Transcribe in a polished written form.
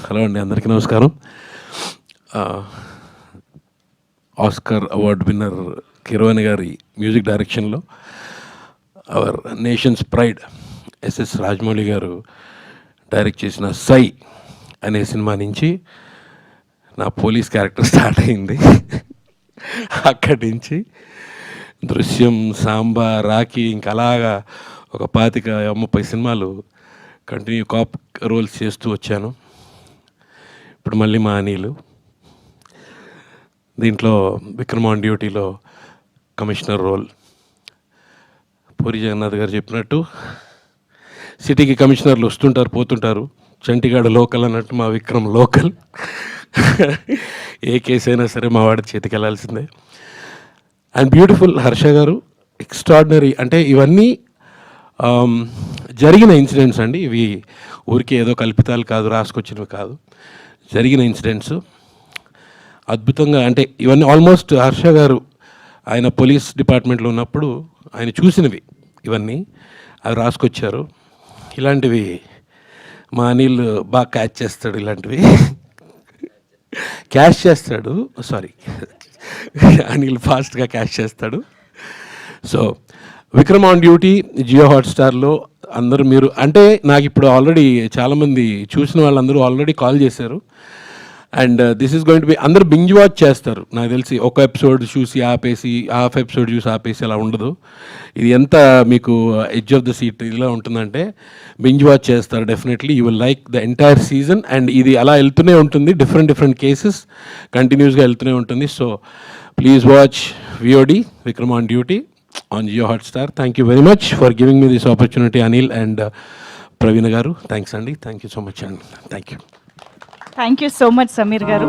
Hello అండి, అందరికీ నమస్కారం. ఆస్కార్ అవార్డ్ విన్నర్ కీరవాణి గారి మ్యూజిక్ డైరెక్షన్లో our nation's pride SS Rajamouli గారు డైరెక్ట్ చేసిన సై అనే సినిమా నుంచి నా పోలీస్ క్యారెక్టర్ స్టార్ట్ అయింది. అక్కడి నుంచి దృశ్యం, సాంబా, రాఖీ, ఇంకా అలాగా ఒక 25-30 సినిమాలు కంటిన్యూ కాప్ రోల్స్ చేస్తూ వచ్చాను. ఇప్పుడు మళ్ళీ మా అనిలు దీంట్లో విక్రమ్ ఆన్ డ్యూటీలో కమిషనర్ రోల్. పూరి జగన్నాథ్ గారు చెప్పినట్టు సిటీకి కమిషనర్లు వస్తుంటారు, పోతుంటారు. చంటిగాడు లోకల్ అన్నట్టు మా విక్రమ్ లోకల్. ఏ కేసు అయినా సరే మా వాడి చేతికి వెళ్ళాల్సిందే. అండ్ బ్యూటిఫుల్ హర్ష గారు, ఎక్స్ట్రాడినరీ. అంటే ఇవన్నీ జరిగిన ఇన్సిడెంట్స్ అండి. ఇవి ఊరికే ఏదో కల్పితాలు కాదు, రాసుకొచ్చినవి కాదు, జరిగిన ఇన్సిడెంట్స్. అద్భుతంగా, అంటే ఇవన్నీ ఆల్మోస్ట్ హర్ష గారు ఆయన పోలీస్ డిపార్ట్మెంట్లో ఉన్నప్పుడు ఆయన చూసినవి ఇవన్నీ, అవి రాసుకొచ్చారు. ఇలాంటివి మా అనిల్ బాగా క్యాచ్ చేస్తాడు. ఇలాంటివి క్యాష్ చేస్తాడు, సారీ, అనిల్ ఫాస్ట్గా క్యాష్ చేస్తాడు. So Vikram on duty Jio హాట్స్టార్లో అందరూ మీరు, అంటే నాకు ఇప్పుడు ఆల్రెడీ చాలామంది చూసిన వాళ్ళందరూ ఆల్రెడీ కాల్ చేశారు. And this is going to be, అందరూ బింజ్ వాచ్ చేస్తారు నాకు తెలిసి. ఒక ఎపిసోడ్ చూసి ఆపేసి, హాఫ్ ఎపిసోడ్ చూసి ఆపేసి అలా ఉండదు. ఇది ఎంత మీకు ఎడ్జ్ ఆఫ్ ద సీట్ ఇలా ఉంటుందంటే బింజ్ వాచ్ చేస్తారు definitely. You will like the entire season. And ఇది అలా వెళ్తూనే ఉంటుంది, డిఫరెంట్ కేసెస్ కంటిన్యూస్గా వెళ్తూనే ఉంటుంది. So please watch VOD Vikram on duty on Jio Hotstar. Thank you very much for giving me this opportunity, Anil and Praveen garu. Thanks Andy. Thank you so much, and thank you. Thank you so much, Samir garu.